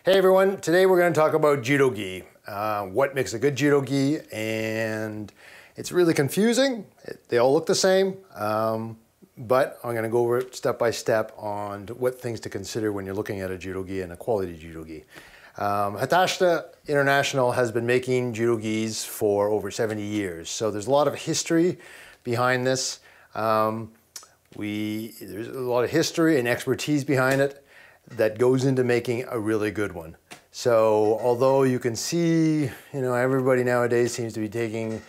Hey everyone, today we're going to talk about Judogi. What makes a good Judogi, and it's really confusing. They all look the same, but I'm going to go over it step by step on what things to consider when you're looking at a Judogi and a quality Judogi. Hatashita International has been making Judogis for over 70 years, so there's a lot of history behind this. There's a lot of history and expertise behind it that goes into making a really good one. So although you can see, everybody nowadays seems to be taking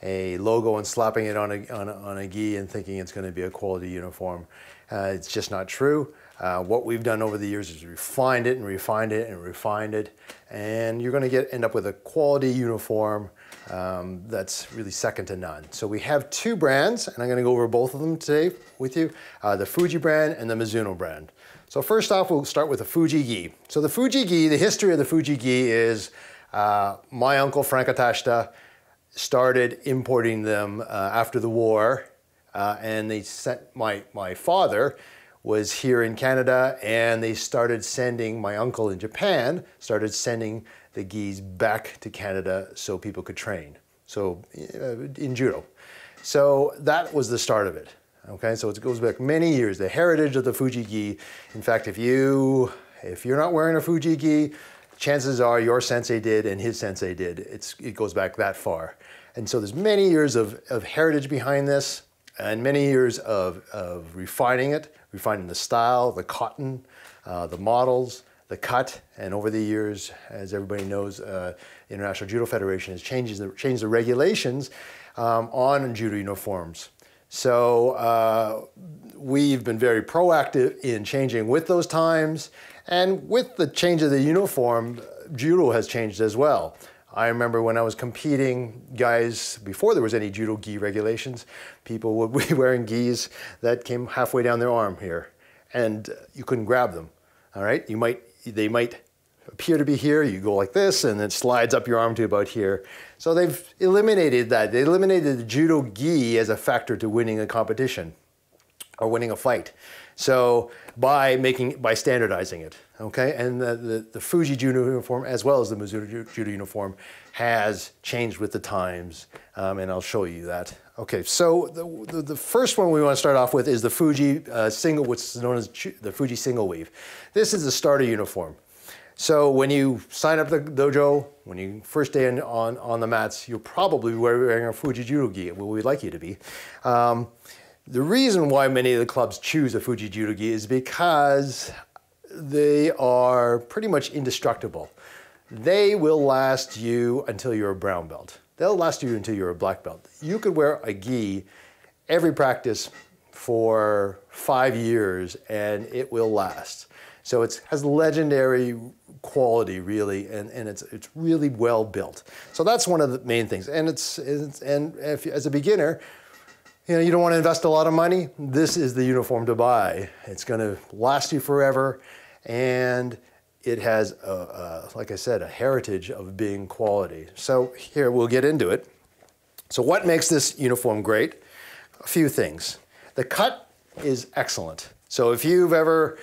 a logo and slapping it on a gi and thinking it's going to be a quality uniform, it's just not true. What we've done over the years is refined it and refined it and refined it, and you're going to end up with a quality uniform that's really second to none. So we have two brands, and I'm going to go over both of them today with you, the Fuji brand and the Mizuno brand. So first off, we'll start with the Fuji gi. So the Fuji gi, the history of the Fuji gi is my uncle Frank Hatashita started importing them after the war, and they sent my father was here in Canada, and they started sending, my uncle in Japan started sending the gis back to Canada so people could train, so in judo. So that was the start of it. Okay, so it goes back many years, the heritage of the Fuji gi. In fact, if you're not wearing a Fuji gi, chances are your sensei did and his sensei did. It goes back that far. And so there's many years of heritage behind this, and many years of refining it, refining the style, the cotton, the models, the cut, and over the years, as everybody knows, the International Judo Federation has changed the regulations on judo uniforms. So we've been very proactive in changing with those times, and with the change of the uniform, judo has changed as well. I remember when I was competing, guys, before there was any judo gi regulations, people would be wearing gis that came halfway down their arm here, and you couldn't grab them, all right? They might appear to be here, you go like this, and it slides up your arm to about here. So they've eliminated that. They eliminated the judo gi as a factor to winning a competition or winning a fight. So by standardizing it, okay? And the Fuji judo uniform, as well as the Mizuno judo uniform, has changed with the times, and I'll show you that. Okay, so the first one we want to start off with is the Fuji single, what's known as the Fuji single weave. This is the starter uniform. So when you sign up the dojo, when you first day on the mats, you'll probably be wearing a Fuji judo gi. Well, we'd like you to be. The reason why many of the clubs choose a Fuji judo gi is because they are pretty much indestructible. They will last you until you're a brown belt. They'll last you until you're a black belt. You could wear a gi every practice for 5 years and it will last. So it has legendary quality, really, and it's really well built. So that's one of the main things. And if as a beginner, you don't want to invest a lot of money, this is the uniform to buy. It's going to last you forever, and it has, like I said, a heritage of being quality. So here, we'll get into it. So what makes this uniform great? A few things. The cut is excellent. So if you've ever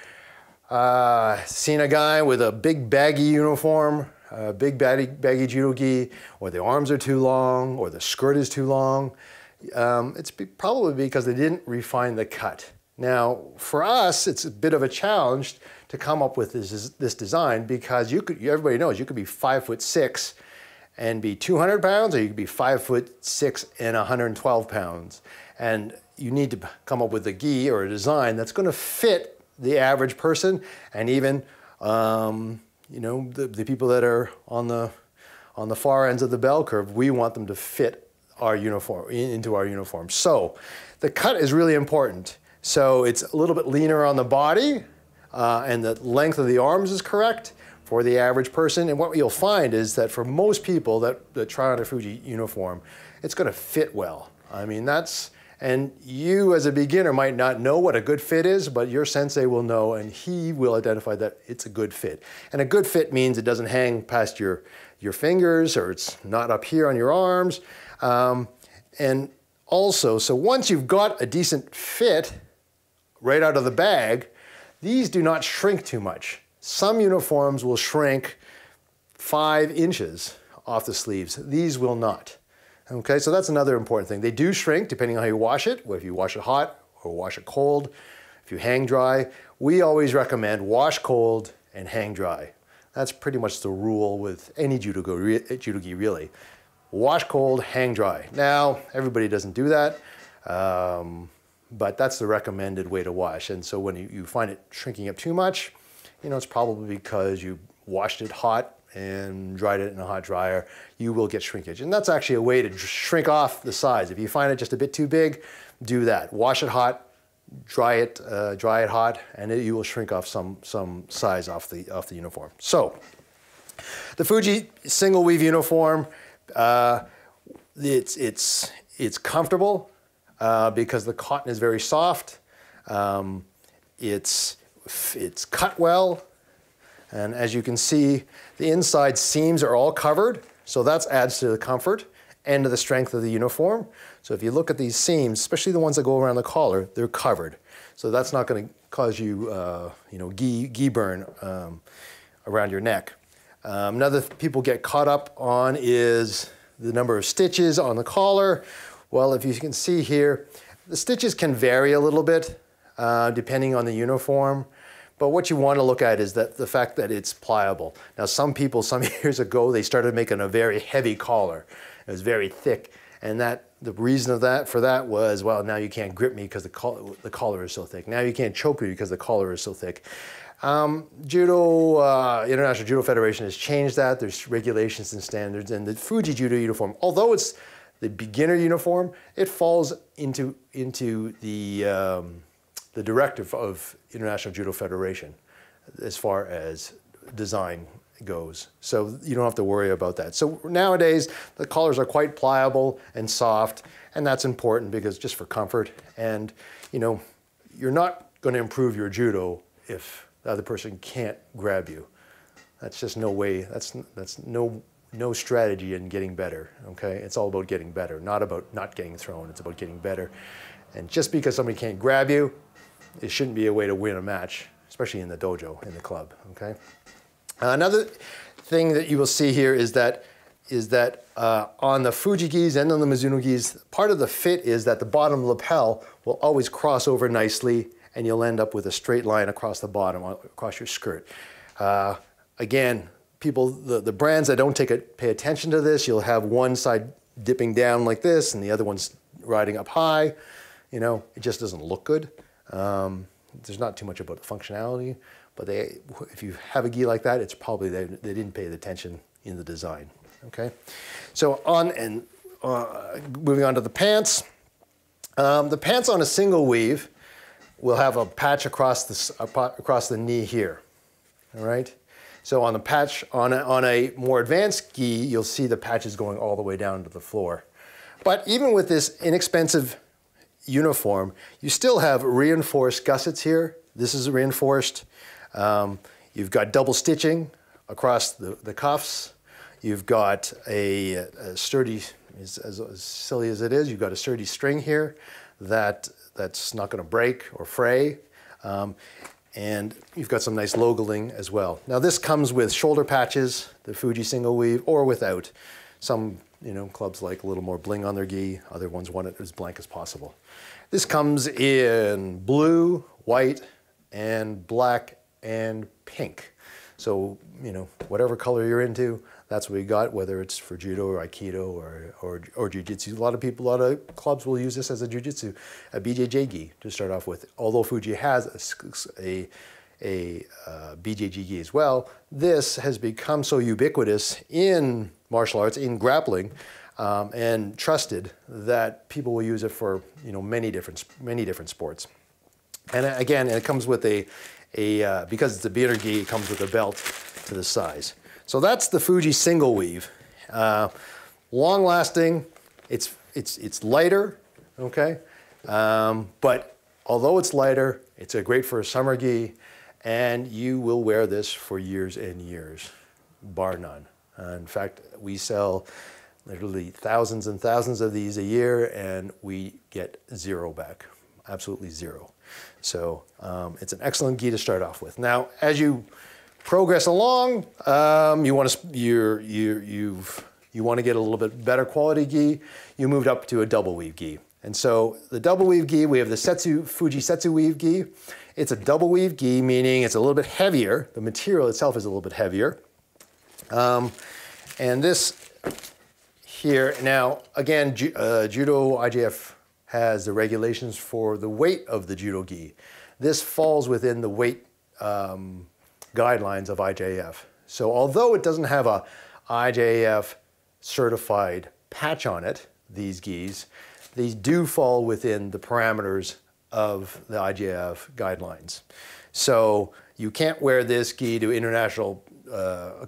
seen a guy with a big baggy uniform, a big baggy judo gi, or the arms are too long, or the skirt is too long, it's probably because they didn't refine the cut. Now, for us, it's a bit of a challenge to come up with this design, because everybody knows you could be 5'6" and be 200 pounds, or you could be 5'6" and 112 pounds. And you need to come up with a gi or a design that's going to fit the average person, and even the people that are on the far ends of the bell curve. We want them to fit our uniform into our uniform. So the cut is really important. So it's a little bit leaner on the body, and the length of the arms is correct for the average person. And what you'll find is that for most people that try on a Fuji uniform, it's going to fit well. I mean, and you as a beginner might not know what a good fit is, but your sensei will know, and he will identify that it's a good fit. And a good fit means it doesn't hang past your fingers, or it's not up here on your arms. And also, so once you've got a decent fit right out of the bag, these do not shrink too much. Some uniforms will shrink 5 inches off the sleeves. These will not. Okay, so that's another important thing. They do shrink depending on how you wash it, or if you wash it hot or wash it cold, if you hang dry. We always recommend wash cold and hang dry. That's pretty much the rule with any judogi really. Wash cold, hang dry. Now, everybody doesn't do that, but that's the recommended way to wash. And so when you find it shrinking up too much, you know, it's probably because you washed it hot and dried it in a hot dryer. You will get shrinkage. And that's actually a way to shrink off the size. If you find it just a bit too big, do that. Wash it hot, dry it hot, and you will shrink off some size off the uniform. So, the Fuji single weave uniform, it's comfortable because the cotton is very soft. It's cut well, and as you can see, the inside seams are all covered, so that adds to the comfort and to the strength of the uniform. So if you look at these seams, especially the ones that go around the collar, they're covered. So that's not going to cause you, you know, gi burn around your neck. Another people get caught up on is the number of stitches on the collar. Well, if you can see here, the stitches can vary a little bit depending on the uniform. But what you want to look at is that the fact that it's pliable. Now, some people, some years ago, they started making a very heavy collar. It was very thick, and the reason for that was, well, now you can't grip me because the collar is so thick. Now you can't choke me because the collar is so thick. International Judo Federation has changed that. There's regulations and standards, and the Fuji Judo uniform, although it's the beginner uniform, it falls into the directive of International Judo Federation as far as design goes. So you don't have to worry about that. So nowadays, the collars are quite pliable and soft, and that's important because just for comfort. And you know, you're not going to improve your judo if the other person can't grab you. That's just no way, that's no strategy in getting better, okay? It's all about getting better, not about not getting thrown. It's about getting better. And just because somebody can't grab you, it shouldn't be a way to win a match, especially in the dojo, in the club, okay? Another thing that you will see here is that on the Fuji gis and on the Mizuno gis, part of the fit is that the bottom lapel will always cross over nicely, and you'll end up with a straight line across the bottom, across your skirt. Again, people, the brands that don't pay attention to this, you'll have one side dipping down like this and the other one's riding up high. You know, it just doesn't look good. There's not too much about the functionality, but if you have a gi like that, it's probably they didn't pay the attention in the design. Okay, so moving on to the pants. The pants on a single weave will have a patch across the knee here. All right. So on the patch on a more advanced gi, you'll see the patches going all the way down to the floor. But even with this inexpensive uniform, you still have reinforced gussets here. This is reinforced. You've got double stitching across the cuffs. You've got a sturdy, as silly as it is, you've got a sturdy string here that's not going to break or fray. And you've got some nice logoing as well. Now this comes with shoulder patches, the Fuji single weave, or without. Some clubs like a little more bling on their gi. Other ones want it as blank as possible. This comes in blue, white, and black and pink. So, whatever color you're into, that's what we got, whether it's for judo or aikido or jiu-jitsu. A lot of clubs will use this as a jiu-jitsu, a BJJ gi to start off with. Although Fuji has a BJJ gi as well, this has become so ubiquitous in martial arts, in grappling, and trusted that people will use it for many different sports. And again, it comes with because it's a beginner gi, it comes with a belt to the size. So that's the Fuji single weave. Long lasting, it's lighter, okay? But although it's lighter, it's great for a summer gi, and you will wear this for years and years, bar none. In fact, we sell literally thousands and thousands of these a year, and we get zero back, absolutely zero. So it's an excellent gi to start off with. Now, as you progress along, you want to get a little bit better quality gi. You moved up to a double weave gi. And so the double weave gi, we have the Fuji Setsu weave gi. It's a double weave gi, meaning it's a little bit heavier. The material itself is a little bit heavier. And this here, now again, Judo IJF has the regulations for the weight of the judo gi. This falls within the weight guidelines of IJF. So although it doesn't have a IJF certified patch on it, these gis, these do fall within the parameters of the IJF guidelines. So you can't wear this gi to international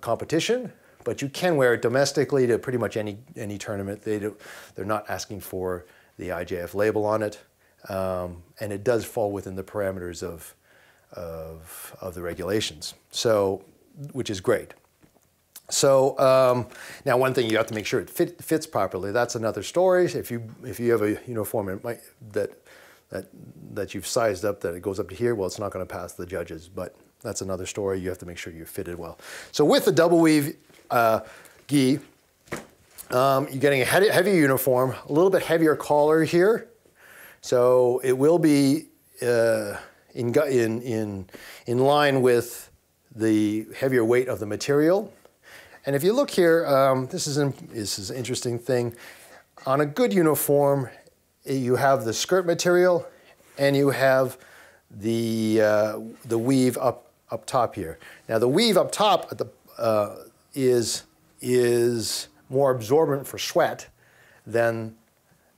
competition, but you can wear it domestically to pretty much any tournament. They're not asking for the IJF label on it, and it does fall within the parameters of the regulations. So, which is great. So now one thing you have to make sure it fits properly. That's another story. If you have a uniform that you've sized up that it goes up to here, well, it's not going to pass the judges. But that's another story. You have to make sure you're fitted well. So with the double weave gi, you're getting a heavier uniform, a little bit heavier collar here. So it will be in line with the heavier weight of the material. And if you look here, this is an interesting thing. On a good uniform, you have the skirt material and you have the weave up top here. Now the weave up top at the, is more absorbent for sweat than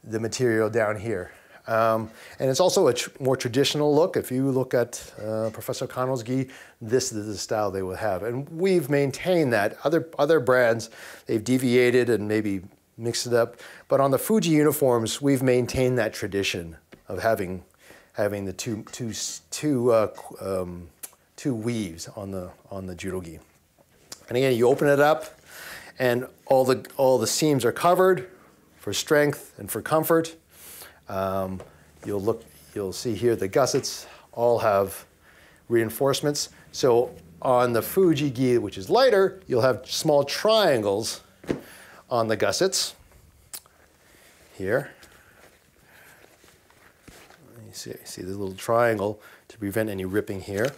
the material down here. And it's also a more traditional look. If you look at Professor Kano's gi, this is the style they will have. And we've maintained that. Other brands, they've deviated and maybe mixed it up. But on the Fuji uniforms, we've maintained that tradition of having the two weaves on the judo gi. And again, you open it up, and all the seams are covered for strength and for comfort. You'll see here the gussets all have reinforcements. So on the Fuji gi, which is lighter, you'll have small triangles on the gussets here. You see the little triangle to prevent any ripping here.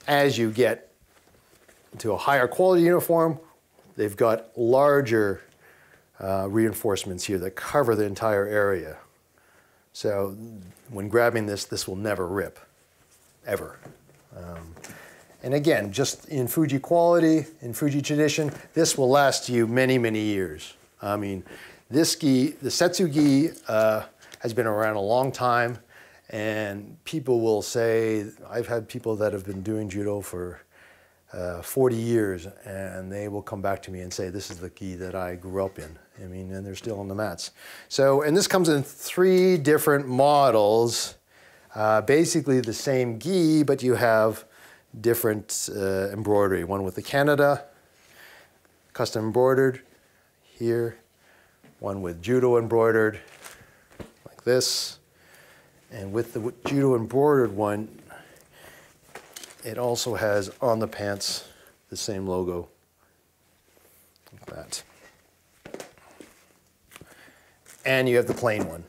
As you get to a higher quality uniform, they've got larger reinforcements here that cover the entire area. So when grabbing this will never rip, ever. And again, just in Fuji quality, in Fuji tradition, this will last you many, many years. I mean, this gi, the Setsugi, has been around a long time, and people will say, I've had people that have been doing judo for 40 years, and they will come back to me and say, this is the gi that I grew up in. I mean, and they're still on the mats. So, and this comes in 3 different models, basically the same gi, but you have different embroidery. One with the Canada, custom embroidered here. One with judo embroidered, like this. And with the judo embroidered one, it also has on the pants the same logo, like that. And you have the plain one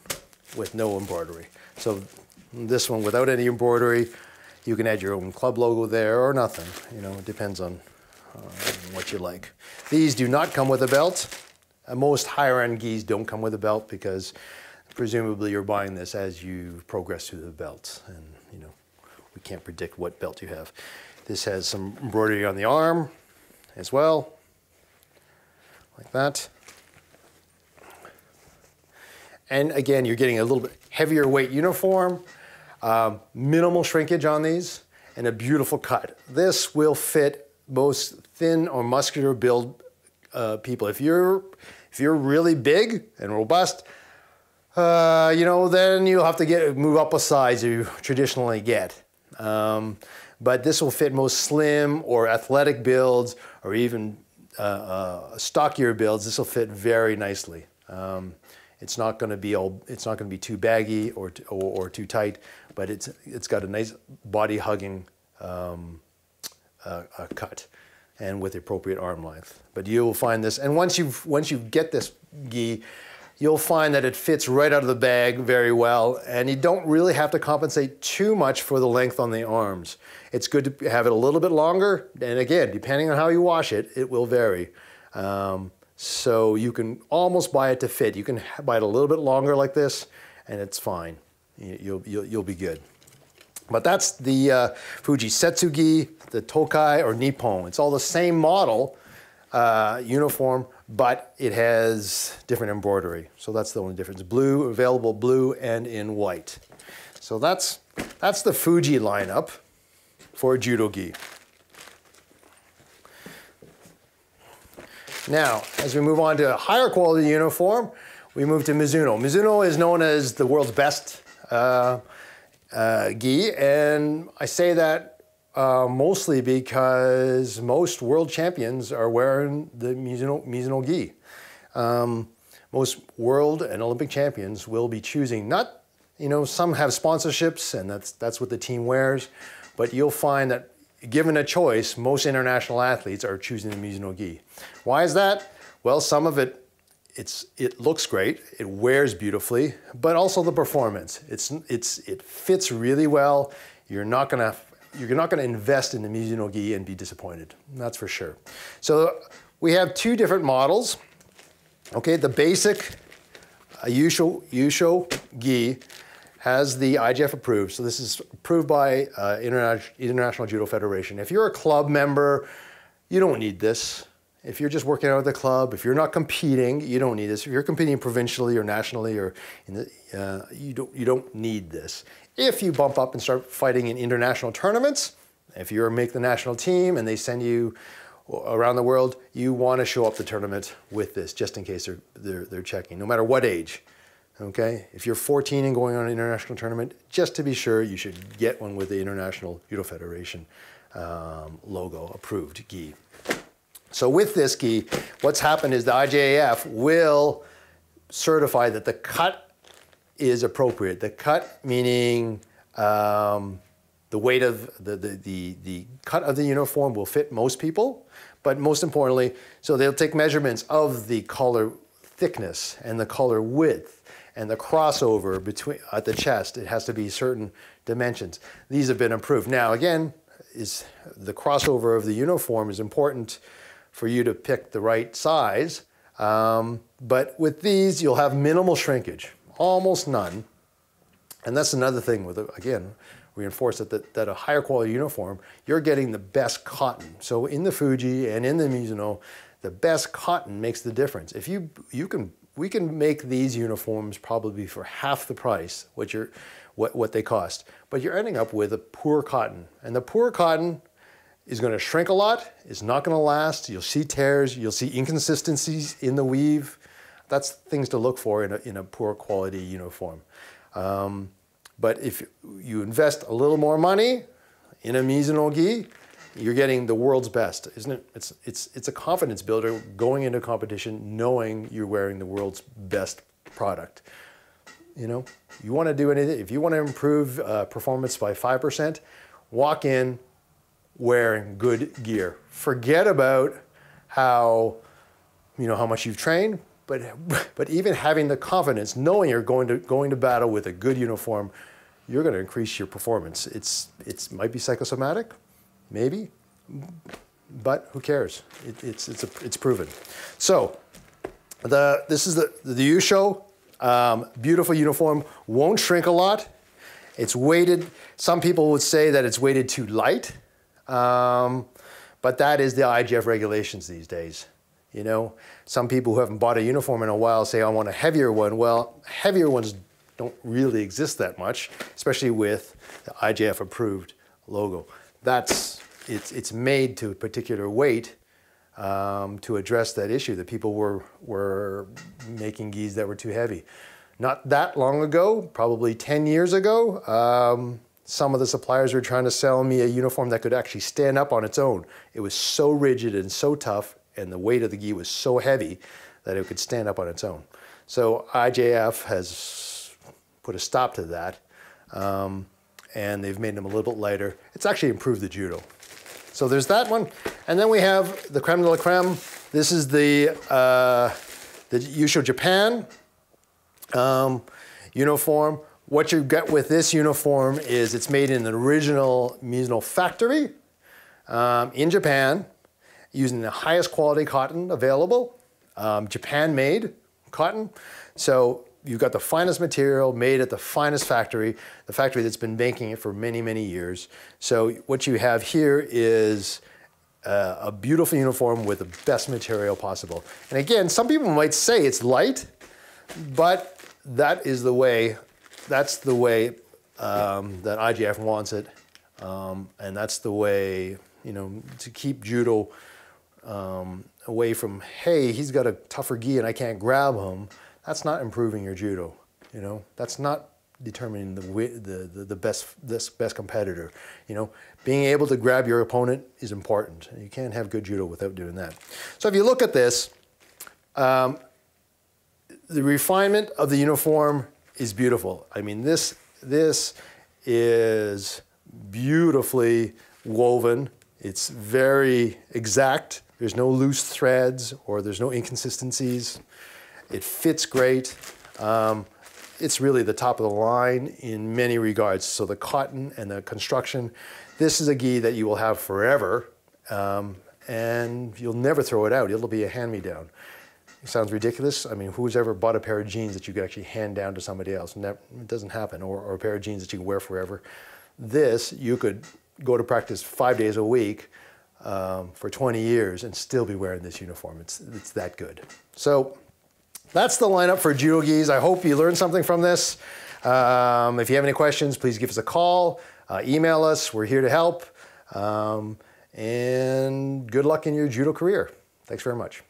with no embroidery. So this one without any embroidery, you can add your own club logo there or nothing. You know, it depends on what you like. These do not come with a belt. Most higher end gis don't come with a belt because presumably you're buying this as you progress through the belt, and you know, we can't predict what belt you have. This has some embroidery on the arm as well, like that. And again, you're getting a little bit heavier weight uniform, minimal shrinkage on these, and a beautiful cut. This will fit most thin or muscular build people. If you're really big and robust, you know, then you'll have to move up a size you traditionally get. But this will fit most slim or athletic builds, or even stockier builds. This will fit very nicely. It's not going to be too baggy or too tight, but it's got a nice body hugging cut and with the appropriate arm length. But you'll find this, and once you get this gi, you'll find that it fits right out of the bag very well, and you don't really have to compensate too much for the length on the arms. It's good to have it a little bit longer, and again, depending on how you wash it, it will vary. So you can almost buy it to fit. You can buy it a little bit longer like this, and it's fine. You'll be good. But that's the Fuji Setsugi, the Tokai, or Nippon. It's all the same model, uniform, but it has different embroidery. So that's the only difference. Blue, available blue and in white. So that's the Fuji lineup for Judogi. Now, as we move on to a higher quality uniform, we move to Mizuno. Mizuno is known as the world's best gi, and I say that mostly because most world champions are wearing the Mizuno gi. Most world and Olympic champions will be choosing, not, some have sponsorships and that's what the team wears, but you'll find that given a choice, most international athletes are choosing the Mizuno gi. Why is that? Well, some of it looks great, it wears beautifully, but also the performance. It fits really well. You're not gonna invest in the Mizuno gi and be disappointed. That's for sure. So we have two different models. Okay, the basic Yusho gi has the IJF approved. So this is approved by International Judo Federation. If you're a club member, you don't need this. If you're just working out at the club, if you're not competing, you don't need this. If you're competing provincially or nationally, or you don't need this. If you bump up and start fighting in international tournaments, if you make the national team and they send you around the world, you want to show up the tournament with this, just in case they're checking, no matter what age. Okay, if you're 14 and going on an international tournament, just to be sure, you should get one with the International Judo Federation logo approved gi. So with this gi, what's happened is the IJAF will certify that the cut is appropriate. The cut meaning the weight of the cut of the uniform will fit most people, but most importantly, so they'll take measurements of the collar thickness and the collar width and the crossover between at the chest. It has to be certain dimensions. These have been approved. Now again, the crossover of the uniform is important for you to pick the right size. But with these, you'll have minimal shrinkage, almost none. And that's another thing with, again, reinforce that a higher quality uniform, you're getting the best cotton. So in the Fuji and in the Mizuno, the best cotton makes the difference. If we can make these uniforms probably for half the price what they cost, but you're ending up with a poor cotton. And the poor cotton is going to shrink a lot, it's not going to last, you'll see tears, you'll see inconsistencies in the weave. That's things to look for in a poor quality uniform. But if you invest a little more money in a Mizuno gi, you're getting the world's best, isn't it? It's a confidence builder going into competition knowing you're wearing the world's best product. You want to do anything, if you want to improve performance by 5%, walk in wearing good gear. Forget about how much you've trained, but even having the confidence, knowing you're going to battle with a good uniform, you're going to increase your performance. It might be psychosomatic, maybe, but who cares? It's proven. So this is the Yusho, beautiful uniform, won't shrink a lot. It's weighted. Some people would say that it's weighted too light. But that is the IJF regulations these days. Some people who haven't bought a uniform in a while say, I want a heavier one. Well, heavier ones don't really exist that much, especially with the IJF approved logo. It's made to a particular weight to address that issue that people were making gis that were too heavy. Not that long ago, probably 10 years ago, some of the suppliers were trying to sell me a uniform that could actually stand up on its own. It was so rigid and so tough, and the weight of the gi was so heavy that it could stand up on its own. So IJF has put a stop to that, and they've made them a little bit lighter. It's actually improved the judo. So there's that one. And then we have the creme de la creme. This is the Yusho Japan uniform. What you get with this uniform is it's made in the original Mizuno factory in Japan, using the highest quality cotton available, Japan-made cotton. So you've got the finest material made at the finest factory, the factory that's been making it for many, many years. So what you have here is a beautiful uniform with the best material possible. And again, some people might say it's light, but that is the way, that's the way that IGF wants it. And that's the way, you know, to keep judo away from, hey, he's got a tougher gi and I can't grab him. That's not improving your judo, you know. That's not determining the best competitor. You know, being able to grab your opponent is important. You can't have good judo without doing that. So if you look at this, the refinement of the uniform is beautiful. I mean, this is beautifully woven. It's very exact. There's no loose threads or there's no inconsistencies. It fits great. It's really the top of the line in many regards. So the cotton and the construction, this is a gi that you will have forever, and you'll never throw it out. It'll be a hand-me-down. It sounds ridiculous. I mean, who's ever bought a pair of jeans that you could actually hand down to somebody else? It doesn't happen. Or a pair of jeans that you can wear forever. This, you could go to practice 5 days a week for 20 years and still be wearing this uniform. It's that good. So that's the lineup for judo gis. I hope you learned something from this. If you have any questions, please give us a call, email us. We're here to help. And good luck in your judo career. Thanks very much.